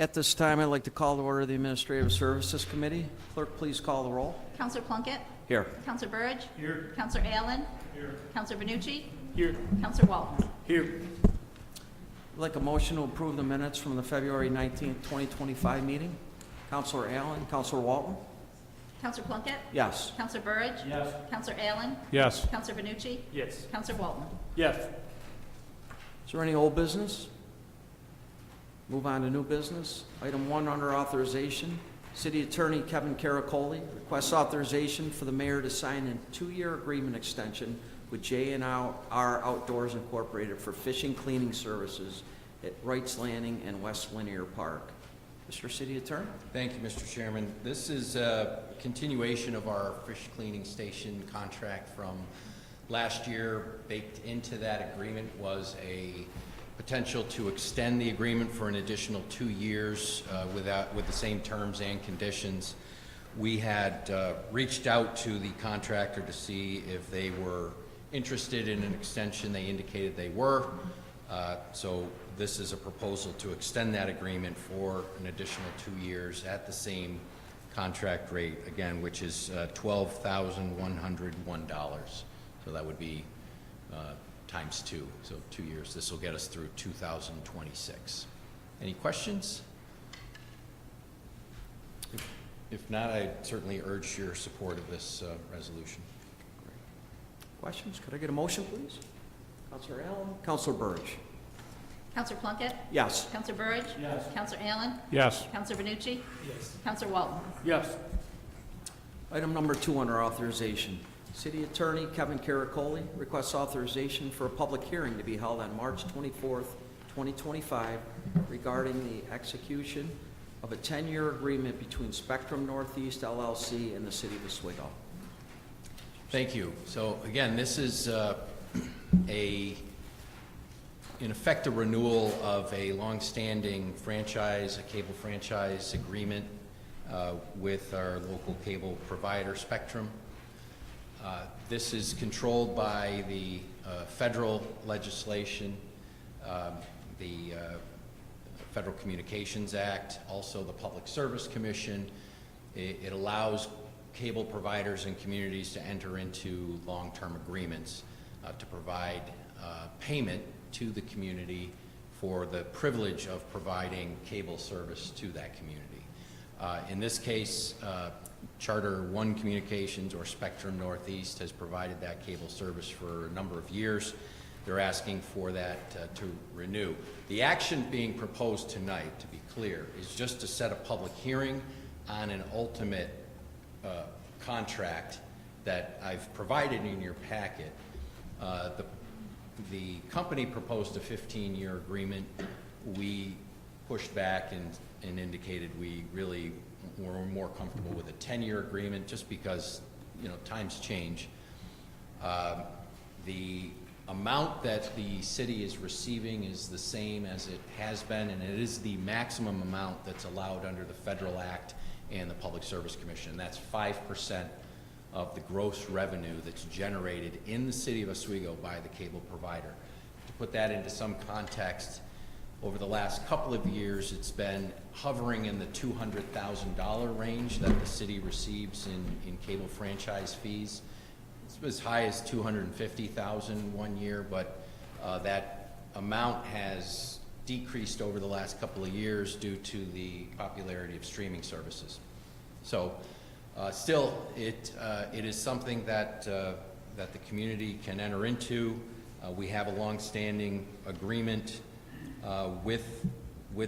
At this time, I'd like to call to order the Administrative Services Committee. Clerk, please call the roll. Counselor Plunkett? Here. Counselor Burge? Here. Counselor Allen? Here. Counselor Benucci? Here. Counselor Walton? Here. I'd like a motion to approve the minutes from the February 19th, 2025 meeting. Counselor Allen, Counselor Walton? Counselor Plunkett? Yes. Counselor Burge? Yes. Counselor Allen? Yes. Counselor Benucci? Yes. Counselor Walton? Yes. Is there any old business? Move on to new business. Item 1 under authorization. City Attorney Kevin Caracoli requests authorization for the mayor to sign a 2-year agreement extension with J&R Outdoors Incorporated for fishing cleaning services at Wrights Landing and West Linear Park. Mr. City Attorney? Thank you, Mr. Chairman. This is a continuation of our fish cleaning station contract from last year. Baked into that agreement was a potential to extend the agreement for an additional 2 years with the same terms and conditions. We had reached out to the contractor to see if they were interested in an extension. They indicated they were. So this is a proposal to extend that agreement for an additional 2 years at the same contract rate, again, which is $12,101. So that would be times 2, so 2 years. This will get us through 2026. Any questions? If not, I certainly urge your support of this resolution. Questions? Could I get a motion, please? Counselor Allen, Counselor Burge? Counselor Plunkett? Yes. Counselor Burge? Yes. Counselor Allen? Yes. Counselor Benucci? Yes. Counselor Walton? Yes. Item number 2 under authorization. City Attorney Kevin Caracoli requests authorization for a public hearing to be held on March 24th, 2025 regarding the execution of a 10-year agreement between Spectrum Northeast LLC and the City of Oswego. Thank you. So again, this is in effect a renewal of a longstanding franchise, a cable franchise agreement with our local cable provider, Spectrum. This is controlled by the federal legislation, the Federal Communications Act, also the Public Service Commission. It allows cable providers and communities to enter into long-term agreements to provide payment to the community for the privilege of providing cable service to that community. In this case, Charter One Communications or Spectrum Northeast has provided that cable service for a number of years. They're asking for that to renew. The action being proposed tonight, to be clear, is just to set a public hearing on an ultimate contract that I've provided in your packet. The company proposed a 15-year agreement. We pushed back and indicated we really were more comfortable with a 10-year agreement just because, you know, times change. The amount that the city is receiving is the same as it has been, and it is the maximum amount that's allowed under the Federal Act and the Public Service Commission. That's 5% of the gross revenue that's generated in the city of Oswego by the cable provider. To put that into some context, over the last couple of years, it's been hovering in the $200,000 range that the city receives in cable franchise fees. It's as high as $250,000 one year, but that amount has decreased over the last couple of years due to the popularity of streaming services. So still, it is something that that the community can enter into. We have a long-standing agreement with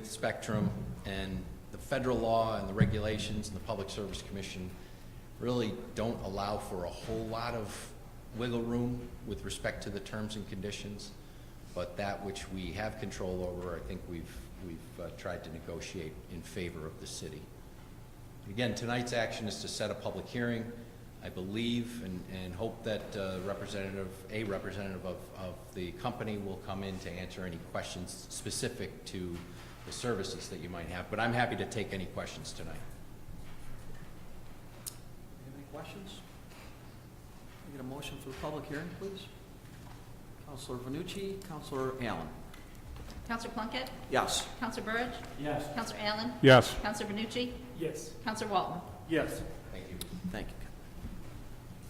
Spectrum, and the federal law and the regulations and the Public Service Commission really don't allow for a whole lot of wiggle room with respect to the terms and conditions, but that which we have control over, I think we've tried to negotiate in favor of the city. Again, tonight's action is to set a public hearing. I believe and hope that a representative of the company will come in to answer any questions specific to the services that you might have, but I'm happy to take any questions tonight. Any questions? Can I get a motion for the public hearing, please? Counselor Benucci, Counselor Allen. Counselor Plunkett? Yes. Counselor Burge? Yes. Counselor Allen? Yes. Counselor Benucci? Yes. Counselor Walton? Yes. Thank you. Thank you.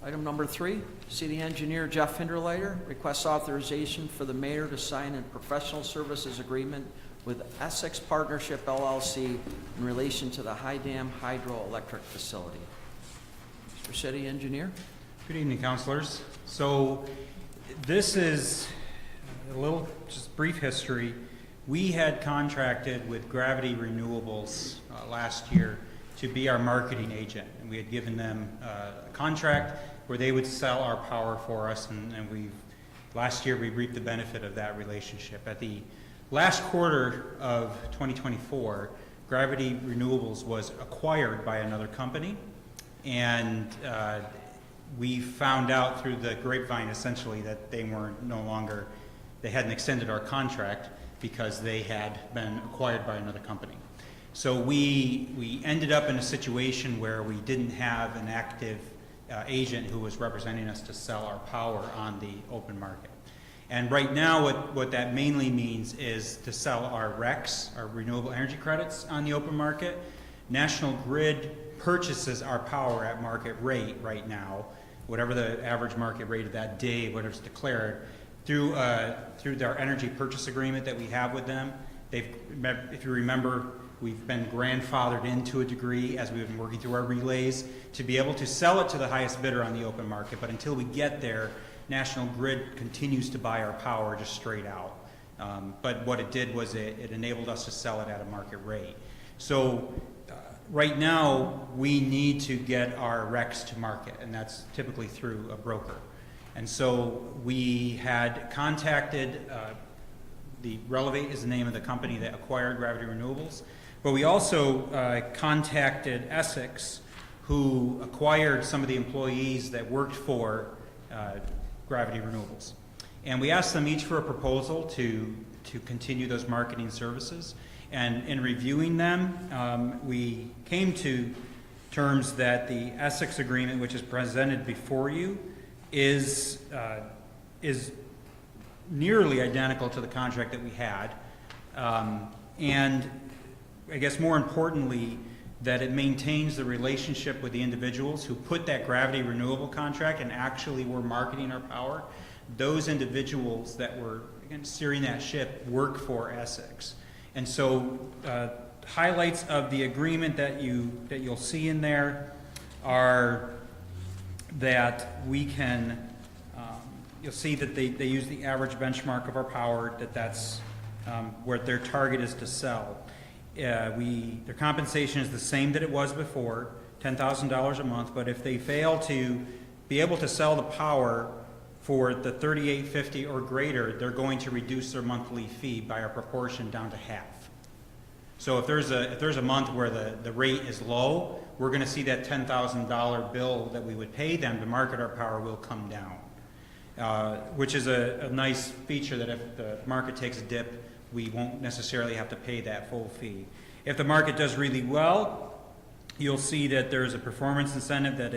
Item number 3, City Engineer Jeff Hinderleiter requests authorization for the mayor to sign a professional services agreement with Essex Partnership LLC in relation to the High Dam Hydroelectric Facility. Mr. City Engineer? Good evening, councilors. So this is a little, just brief history. We had contracted with Gravity Renewables last year to be our marketing agent. And we had given them a contract where they would sell our power for us, and last year we reaped the benefit of that relationship. At the last quarter of 2024, Gravity Renewables was acquired by another company, and we found out through the grapevine essentially that they hadn't extended our contract because they had been acquired by another company. So we ended up in a situation where we didn't have an active agent who was representing us to sell our power on the open market. And right now what that mainly means is to sell our RECs, our renewable energy credits, on the open market. National Grid purchases our power at market rate right now, whatever the average market rate of that day, whatever's declared, through our energy purchase agreement that we have with them. If you remember, we've been grandfathered in to a degree as we've been working through our relays to be able to sell it to the highest bidder on the open market. But until we get there, National Grid continues to buy our power just straight out. But what it did was it enabled us to sell it at a market rate. So right now, we need to get our RECs to market, and that's typically through a broker. And so we had contacted, the Relevate is the name of the company that acquired Gravity Renewables, but we also contacted Essex, who acquired some of the employees that worked for Gravity Renewables. And we asked them each for a proposal to continue those marketing services. And in reviewing them, we came to terms that the Essex agreement, which is presented before you, is nearly identical to the contract that we had. And I guess more importantly, that it maintains the relationship with the individuals who put that Gravity Renewable contract and actually were marketing our power. Those individuals that were, again, steering that ship work for Essex. And so highlights of the agreement that you'll see in there are that we can, you'll see that they use the average benchmark of our power, that's where their target is to sell. Their compensation is the same that it was before, $10,000 a month, but if they fail to be able to sell the power for the $38.50 or greater, they're going to reduce their monthly fee by a proportion down to half. So if there's a month where the rate is low, we're going to see that $10,000 bill that we would pay them to market our power will come down, which is a nice feature that if the market takes a dip, we won't necessarily have to pay that full fee. If the market does really well, you'll see that there's a performance incentive that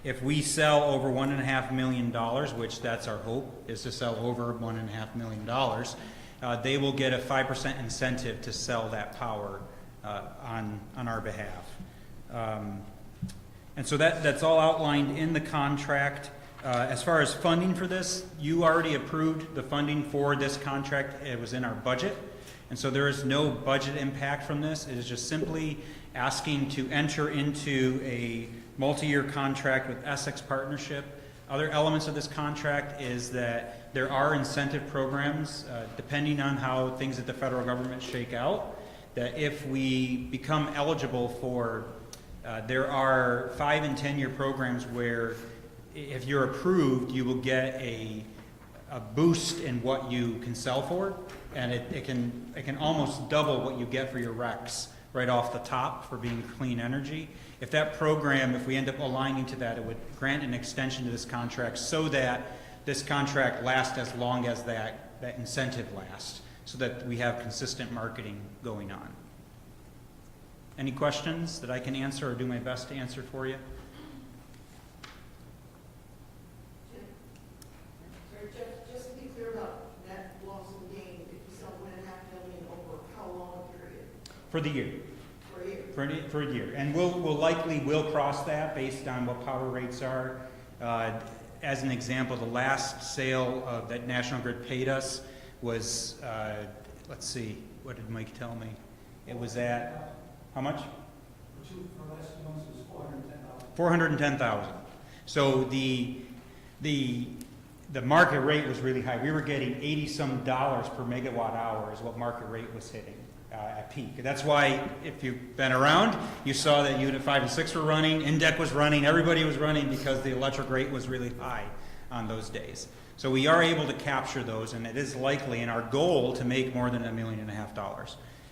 if we sell over $1.5 million, which that's our hope, is to sell over $1.5 million, they will get a 5% incentive to sell that power on our behalf. And so that's all outlined in the contract. As far as funding for this, you already approved the funding for this contract. It was in our budget. And so there is no budget impact from this. It is just simply asking to enter into a multi-year contract with Essex Partnership. Other elements of this contract is that there are incentive programs, depending on how things at the federal government shake out, that if we become eligible for, there are 5- and 10-year programs where if you're approved, you will get a boost in what you can sell for, and it can almost double what you get for your RECs right off the top for being clean energy. If that program, if we end up aligning to that, it would grant an extension to this contract so that this contract lasts as long as that incentive lasts, so that we have consistent marketing going on. Any questions that I can answer or do my best to answer for you? Just to be clear about that loss of gain, if you sell $1.5 For the year. For a year. And we'll likely will cross that based on what power rates are. As an example, the last sale that National Grid paid us was, let's see, what did Mike tell me? It was at, how much? For last month was $410,000. So the market rate was really high. We were getting $80-some per megawatt hour is what market rate was hitting at peak. That's why, if you've been around, you saw that Unit 5 and 6 were running, INDEC was running, everybody was running because the electric rate was really high on those days. So we are able to capture those, and it is likely in our goal to make more than $1.5 million.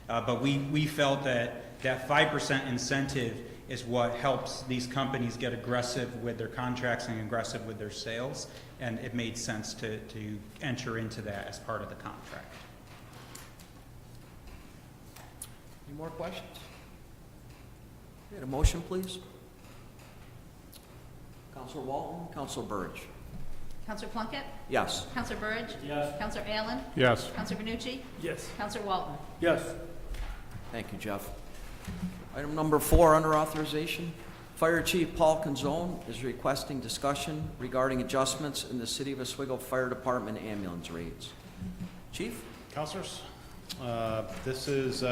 But we felt that 5% incentive is what helps these companies get aggressive with their contracts and aggressive with their sales, and it made sense to enter into that as part of the contract. Any more questions? Okay, a motion, please. Counselor Walton, Counselor Burge. Counselor Plunkett? Yes. Counselor Burge? Yes. Counselor Allen? Yes. Counselor Benucci? Yes. Counselor Walton? Yes. Thank you, Jeff. Item number 4 under authorization. Fire Chief Paul Canzone is requesting discussion regarding adjustments in the City of Oswego Fire Department ambulance rates. Chief? Councilors, this is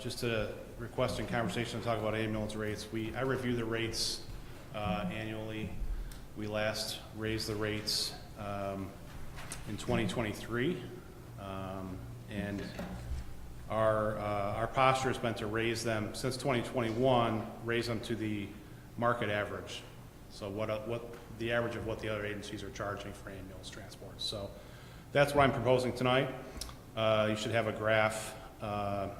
just a request and conversation to talk about ambulance rates. I review the rates annually. We last raised the rates in 2023, and our posture has been to raise them since 2021, raise them to the market average. So what the average of what the other agencies are charging for ambulance transport. So that's what I'm proposing tonight. You should have a graph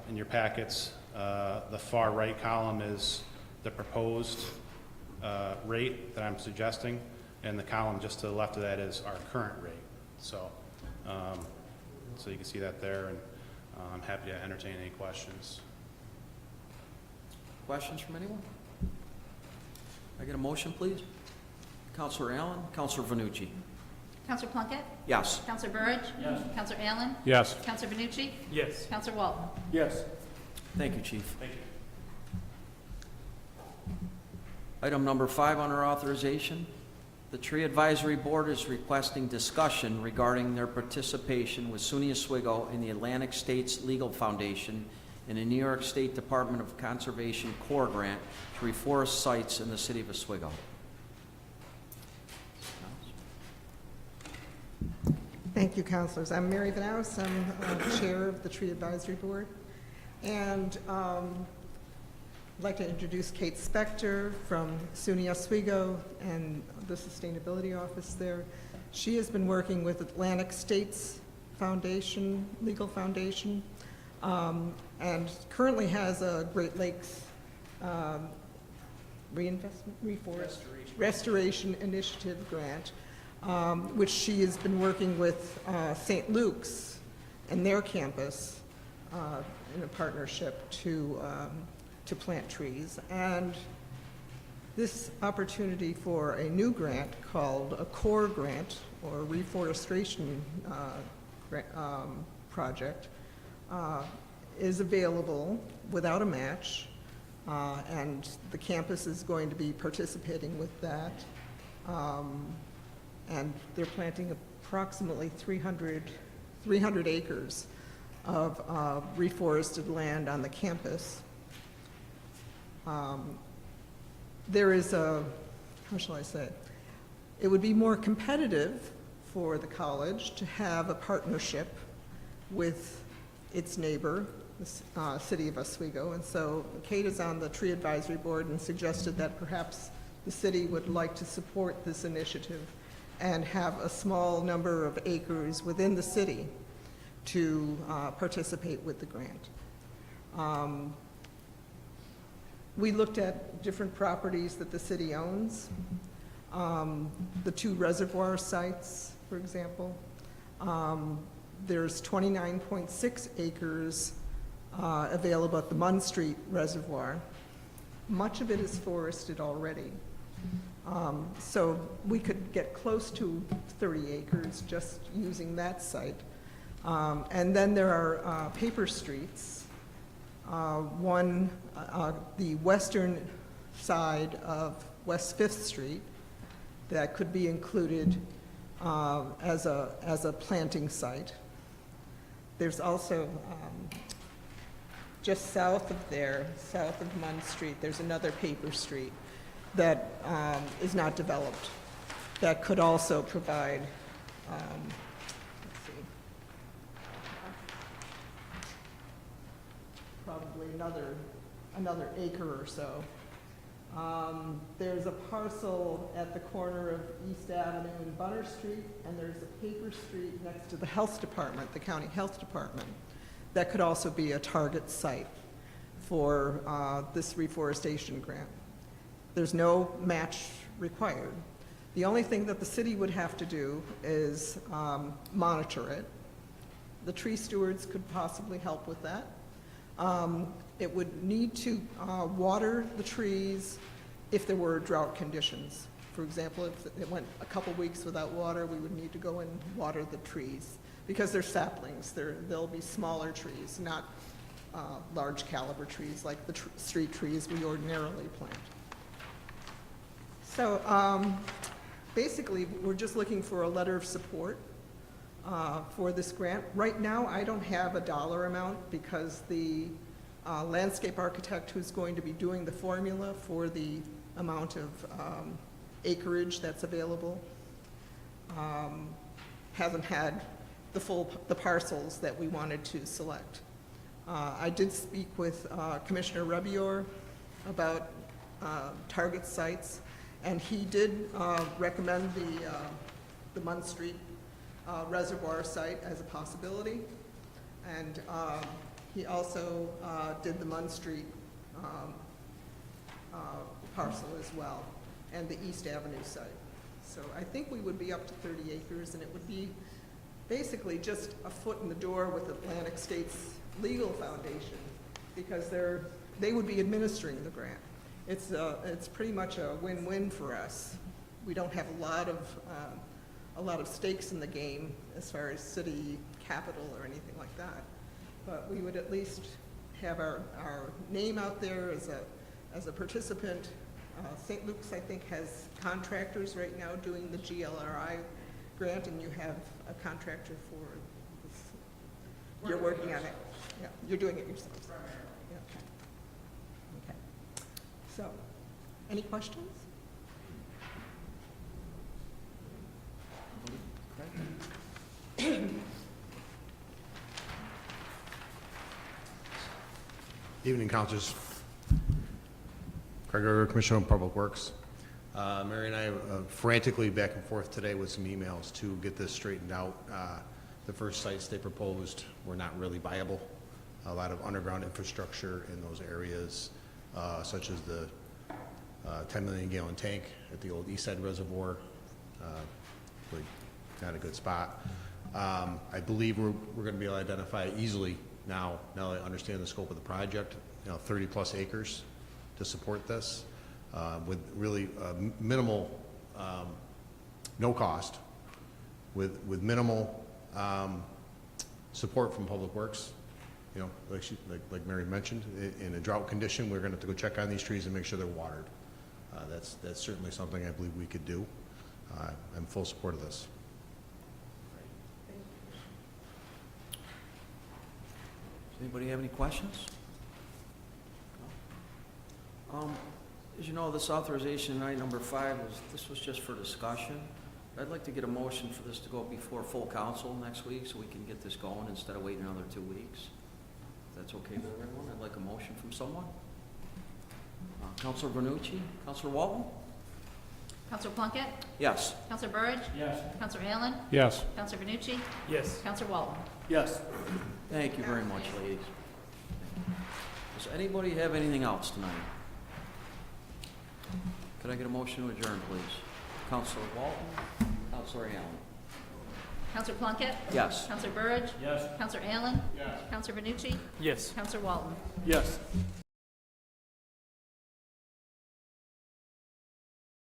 in your packets. The far right column is the proposed rate that I'm suggesting, and the column just to the left of that is our current rate. So, so you can see that there, and I'm happy to entertain any questions. Questions from anyone? I get a motion, please? Counselor Allen, Counselor Venucci. Counselor Plunkett? Yes. Counselor Burge? Yes. Counselor Allen? Yes. Counselor Benucci? Yes. Counselor Walton? Yes. Thank you, Chief. Thank you. Item number 5 under authorization. The Tree Advisory Board is requesting discussion regarding their participation with SUNY Oswego in the Atlantic States Legal Foundation and the New York State Department of Conservation Corps grant to reforest sites in the City of Oswego. Thank you, councilors. I'm Mary Vanaus. I'm Chair of the Tree Advisory Board. And I'd like to introduce Kate Spector from SUNY Oswego and the Sustainability Office there. She has been working with Atlantic States Foundation, Legal Foundation, and currently has a Great Lakes Restoration Initiative grant, which she has been working with St. Luke's and their campus in a partnership to plant trees. And this opportunity for a new grant called a CORE grant, or reforestation project, is available without a match, and the campus is going to be participating with that. And they're planting approximately 300 acres of reforested land on the campus. There is a, how shall I say, it would be more competitive for the college to have a partnership with its neighbor, the City of Oswego. And so Kate is on the Tree Advisory Board and suggested that perhaps the city would like to support this initiative and have a small number of acres within the city to participate with the grant. We looked at different properties that the city owns. The 2 reservoir sites, for example. There's 29.6 acres available at the Munn Street Reservoir. Much of it is forested already. So we could get close to 30 acres just using that site. And then there are paper streets. One, the western side of West Fifth Street that could be included as a planting site. There's also, just south of there, south of Munn Street, there's another paper street that is not developed that could also provide, let's see, probably another acre or so. There's a parcel at the corner of East Avenue and Bunner Street, and there's a paper street next to the health department, the county health department, that could also be a target site for this reforestation grant. There's no match required. The only thing that the city would have to do is monitor it. The tree stewards could possibly help with that. It would need to water the trees if there were drought conditions. For example, if it went a couple weeks without water, we would need to go and water the trees because they're saplings. They'll be smaller trees, not large caliber trees like the street trees we ordinarily plant. So basically, we're just looking for a letter of support for this grant. Right now, I don't have a dollar amount because the landscape architect who's going to be doing the formula for the amount of acreage that's available hasn't had the parcels that we wanted to select. I did speak with Commissioner Rebior about target sites, and he did recommend the Munn Street reservoir site as a possibility. And he also did the Munn Street parcel as well, and the East Avenue site. So I think we would be up to 30 acres, and it would be basically just a foot in the door with Atlantic State's legal foundation, because they would be administering the grant. It's pretty much a win-win for us. We don't have a lot of stakes in the game as far as city capital or anything like that. But we would at least have our name out there as a participant. St. Luke's, I think, has contractors right now doing the GLRI grant, and you have a contractor for this. You're working on it. Yeah, you're doing it yourself. Yeah, okay. So, any questions? Evening, Councilors. Craig Gregory, Commissioner of Public Works. Mary and I frantically back and forth today with some emails to get this straightened out. The first sites they proposed were not really viable. A lot of underground infrastructure in those areas, such as the 10 million gallon tank at the old East Side Reservoir, really not a good spot. I believe we're going to be able to identify easily now that I understand the scope of the project, 30 plus acres to support this with really minimal, no cost, with minimal support from Public Works. Like Mary mentioned, in a drought condition, we're going to have to go check on these trees and make sure they're watered. That's certainly something I believe we could do. I'm in full support of this. Does anybody have any questions? No? As you know, this authorization tonight, number 5, this was just for discussion. I'd like to get a motion for this to go before full council next week so we can get this going instead of waiting another 2 weeks. If that's okay with everyone, I'd like a motion from someone. Councilor Vernucci, Councilor Walton? Councilor Plunkett? Yes. Councilor Burridge? Yes. Councilor Allen? Yes. Councilor Vernucci? Yes. Councilor Walton? Yes. Thank you very much, ladies. Does anybody have anything else tonight? Could I get a motion to adjourn, please? Councilor Walton, Councilor Allen. Councilor Plunkett? Yes. Councilor Burridge? Yes. Councilor Allen? Yes. Councilor Vernucci? Yes. Councilor Walton? Yes.